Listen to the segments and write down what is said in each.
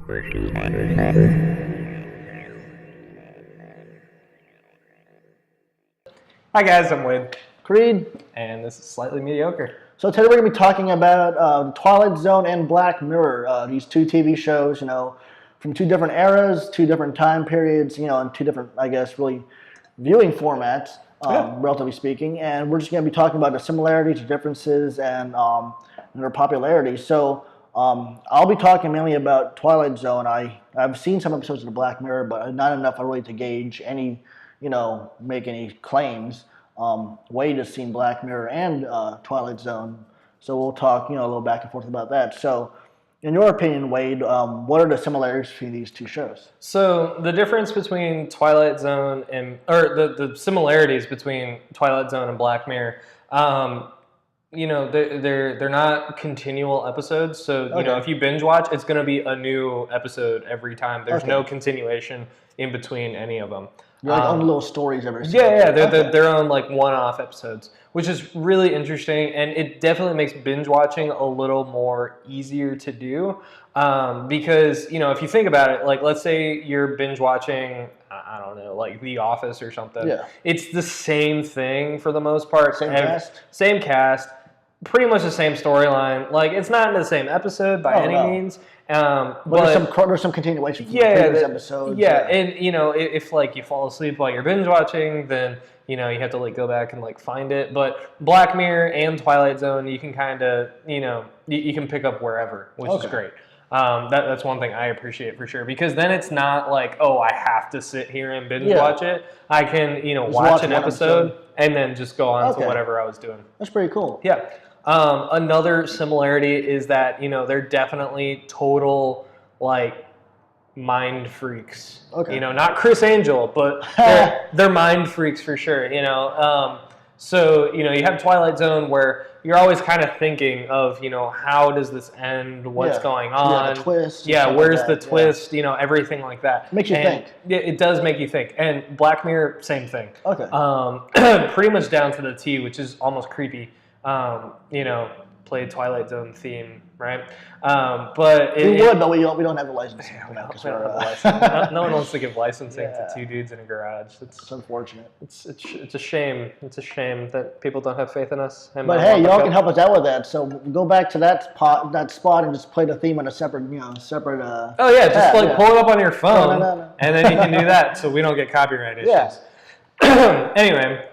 Hi guys, I'm Wade, Creed. and this is Slightly Mediocre. So today we're going to be talking about Twilight Zone and Black Mirror, these two TV shows, from two different eras, two different time periods, and two different, I guess, really viewing formats, relatively speaking. And we're just going to be talking about the similarities, differences, and their popularity. So I'll be talking mainly about Twilight Zone. I've seen some episodes of the Black Mirror, but not enough really to gauge any, make any claims. Wade has seen Black Mirror and Twilight Zone, so we'll talk, a little back and forth about that. So, in your opinion, Wade, what are the similarities between these two shows? So the difference between Twilight Zone the similarities between Twilight Zone and Black Mirror, they're not continual episodes. So if you binge watch, it's going to be a new episode every time. There's no continuation in between any of them. They're like own little stories every single they're their own like one-off episodes, which is really interesting, and it definitely makes binge watching a little more easier to do, because if you think about it, like let's say you're binge watching, I don't know, like The Office or something. Yeah. It's the same thing for the most part. Same cast, pretty much the same storyline. Like it's not in the same episode by any means. But there's some continuation from the previous episodes. And if like you fall asleep while you're binge watching, then you have to like go back and like find it. But Black Mirror and Twilight Zone, you can kind of you can pick up wherever, which is great. That's one thing I appreciate for sure, because then it's not like, oh, I have to sit here and binge watch it. I can watch an episode and then just go on to whatever I was doing. That's pretty cool. Yeah. Another similarity is that, they're definitely total, like, mind freaks. Okay. Not Chris Angel, but they're mind freaks for sure, So, you have Twilight Zone where you're always kind of thinking of, how does this end? What's going on? The twist. Where's the twist? Everything like that. Makes you think. It does make you think. And Black Mirror, same thing. Okay. Pretty much down to the T, which is almost creepy. Play Twilight Zone theme, right? But we would, but we don't have the license. No one wants to give licensing to two dudes in a garage. It's unfortunate. It's a shame. It's a shame that people don't have faith in us. But hey, y'all can help us out with that. So go back to that spot and just play the theme on a separate, separate. Just pull it up on your phone, and then you can do that, so we don't get copyright issues. Anyway.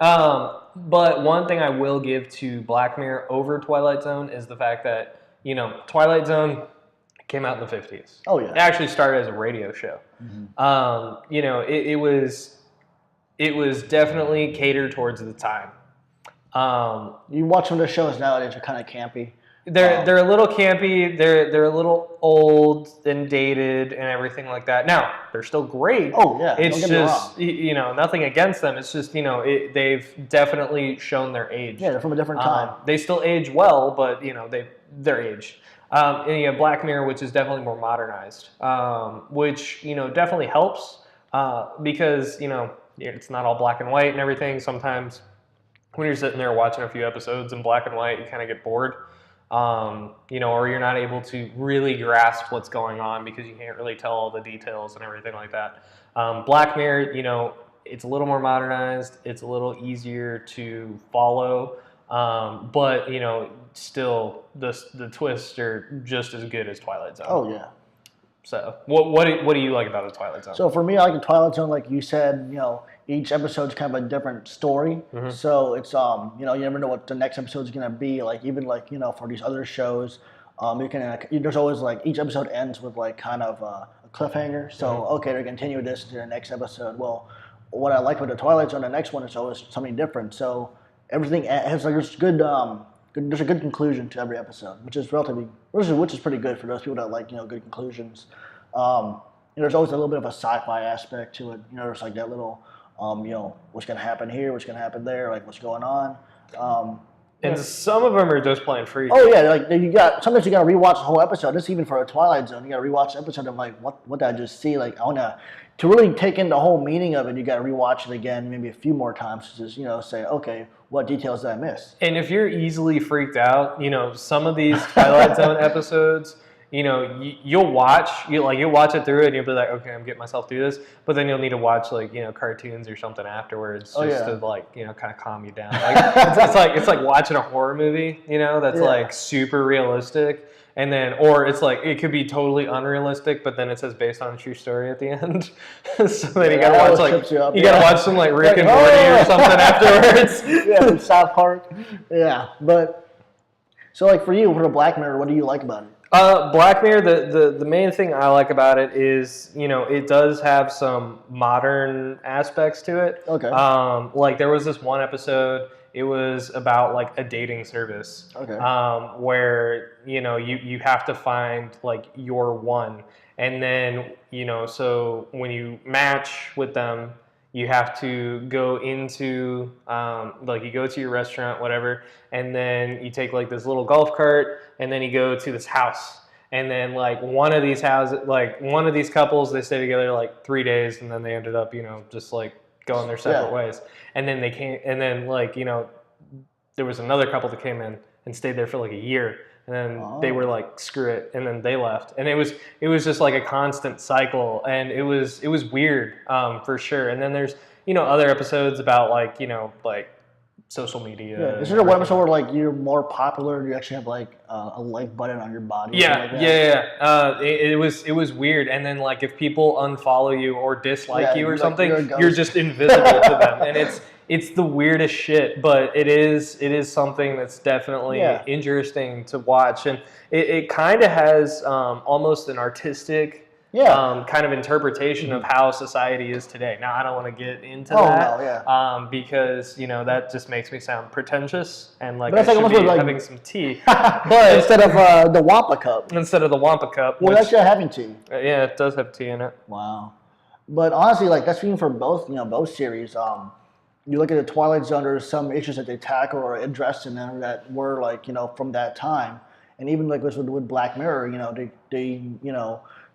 But one thing I will give to Black Mirror over Twilight Zone is the fact that, Twilight Zone came out in the 50s. Oh, yeah. It actually started as a radio show. Mm-hmm. It was definitely catered towards the time. You watch some of the shows nowadays, they're kind of campy. They're a little campy. They're a little old and dated and everything like that. Now they're still great. Oh yeah, it's just nothing against them. It's just they've definitely shown their age. Yeah, they're from a different time. They still age well, but they're aged. And you have Black Mirror, which is definitely more modernized, which definitely helps because it's not all black and white and everything. Sometimes when you're sitting there watching a few episodes in black and white, you kind of get bored. Or you're not able to really grasp what's going on because you can't really tell all the details and everything like that. Black Mirror, it's a little more modernized. It's a little easier to follow. But, still the twists are just as good as Twilight Zone. Oh, yeah. So what do you like about the Twilight Zone? So for me, I like the Twilight Zone, like you said, each episode's kind of a different story. Mm-hmm. So it's you never know what the next episode's gonna be. Like even for these other shows, there's always like each episode ends with like kind of a cliffhanger. So okay, they're continue this to the next episode. Well, what I like with the Twilight Zone, the next one is always something different. So everything has like there's good. There's a good conclusion to every episode, which is pretty good for those people that like good conclusions. There's always a little bit of a sci-fi aspect to it. There's like that little what's going to happen here, what's going to happen there, like what's going on. And some of them are just plain free. Oh yeah, like sometimes you got to rewatch the whole episode. This even for a Twilight Zone, you got to rewatch the episode and like, what did I just see? Like to really take in the whole meaning of it, you got to rewatch it again, maybe a few more times to just say, okay, what details did I miss? And if you're easily freaked out, some of these Twilight Zone episodes, you'll watch it through and you'll be like, okay, I'm getting myself through this, but then you'll need to watch like cartoons or something afterwards just to like kind of calm you down. Like it's like watching a horror movie, that's like super realistic. And then, or it's like, it could be totally unrealistic, but then it says based on a true story at the end. So then you gotta watch gotta watch some like Rick and Morty or something afterwards. From South Park. Yeah, but so like for you, for the Black Mirror, what do you like about it? Black Mirror, the main thing I like about it is, it does have some modern aspects to it. Okay. Like there was this one episode. It was about like a dating service, where you have to find like your one, and then so when you match with them, you have to go into like you go to your restaurant, whatever, and then you take like this little golf cart, and then you go to this house, and then like one of these couples, they stay together like 3 days, and then they ended up just like going their separate ways. And then they came, and then like there was another couple that came in and stayed there for like a year, and then they were like, screw it, and then they left. And it was just like a constant cycle, and it was weird, for sure. And then there's other episodes about like like social media. Yeah. Is there a one episode where like you're more popular and you actually have like a like button on your body? It was weird. And then like if people unfollow you or dislike you or something, you're just invisible to them. And it's the weirdest shit, but it is something that's definitely interesting to watch. And it kind of has almost an artistic kind of interpretation of how society is today. Now, I don't want to get into that because, that just makes me sound pretentious and like I should be having some tea. But instead of the Wampa Cup. Instead of the Wampa Cup. Well, actually having tea. Yeah, it does have tea in it. Wow. But honestly, like that's even for both, both series. You look at the Twilight Zone, there's some issues that they tackle or address in there that were like, from that time. And even like with Black Mirror, they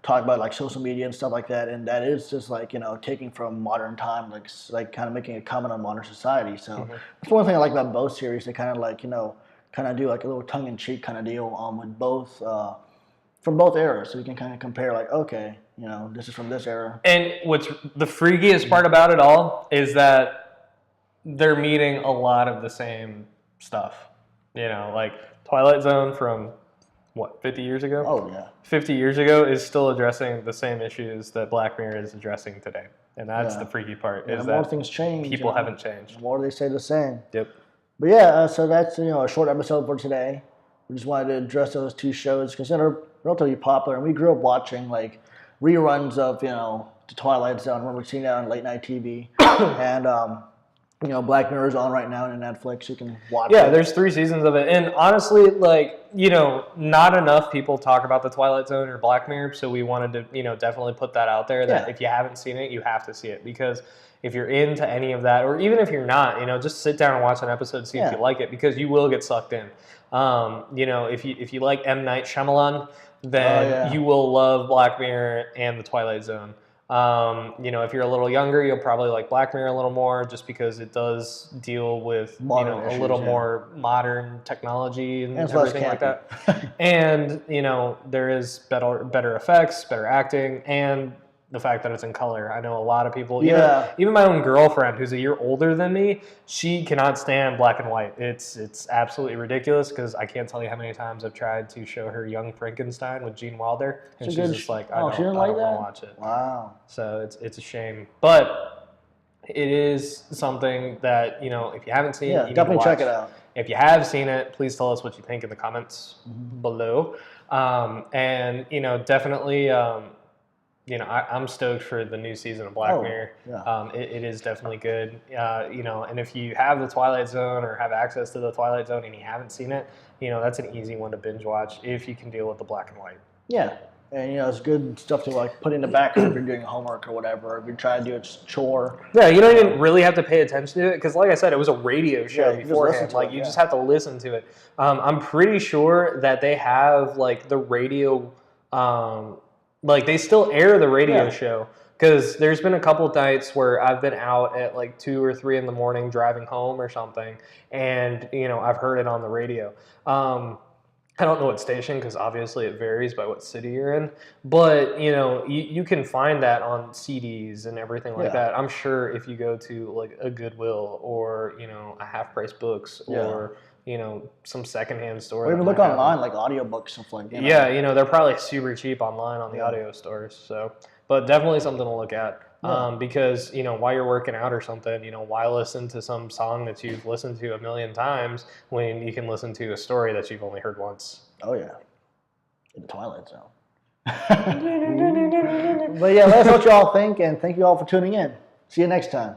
talk about like social media and stuff like that, and that is just like taking from modern time, like kind of making a comment on modern society. So that's one thing I like about both series. They kind of like kind of do like a little tongue-in-cheek kind of deal with both from both eras, so you can kind of compare like, okay, this is from this era. And what's the freakiest part about it all is that they're meeting a lot of the same stuff. Like Twilight Zone from what, 50 years ago? Oh, yeah. 50 years ago is still addressing the same issues that Black Mirror is addressing today. And that's the freaky part, is the more that things change, people haven't changed. The more they stay the same. Yep. But yeah, so that's a short episode for today. We just wanted to address those two shows because they're relatively popular, and we grew up watching like reruns of the Twilight Zone when we're seeing that on late night TV, and Black Mirror is on right now on Netflix. You can watch it. Yeah, there's 3 seasons of it. And honestly, like, not enough people talk about the Twilight Zone or Black Mirror, so we wanted to, definitely put that out there that if you haven't seen it, you have to see it. Because if you're into any of that, or even if you're not, just sit down and watch an episode, see if you like it, because you will get sucked in. If you like M. Night Shyamalan, then you will love Black Mirror and the Twilight Zone. If you're a little younger, you'll probably like Black Mirror a little more, just because it does deal with modern issues, a little more modern technology and everything like that. And there is better effects, better acting, and the fact that it's in color. I know a lot of people, even my own girlfriend, who's a year older than me, she cannot stand black and white. It's absolutely ridiculous, because I can't tell you how many times I've tried to show her Young Frankenstein with Gene Wilder, and she's just like, I don't want to watch it. Wow. So it's a shame, but it is something that if you haven't seen, you definitely check it out. If you have seen it, please tell us what you think in the comments below, and definitely. I'm stoked for the new season of Black Mirror. Yeah. It is definitely good. And if you have the Twilight Zone or have access to the Twilight Zone and you haven't seen it, that's an easy one to binge watch if you can deal with the black and white. Yeah. And, it's good stuff to like put in the background if you're doing homework or whatever, if you're trying to do a chore. Yeah, you don't even really have to pay attention to it, because like I said, it was a radio show beforehand. You just have to listen to it. I'm pretty sure that they have like the radio, like they still air the radio show, because there's been a couple nights where I've been out at like 2 or 3 in the morning driving home or something, and I've heard it on the radio. I don't know what station because obviously it varies by what city you're in. But you can find that on CDs and everything like Yeah. that. I'm sure if you go to like a Goodwill or a Half Price Books or some secondhand store, Or that even look might have online, them. like audiobooks, stuff like that. Yeah, they're probably super cheap online on the audio stores. So, but definitely something to look at. Yeah. Because while you're working out or something, why listen to some song that you've listened to a million times when you can listen to a story that you've only heard once? Oh yeah, in the Twilight Zone. But yeah, let us know what y'all think, and thank you all for tuning in. See you next time.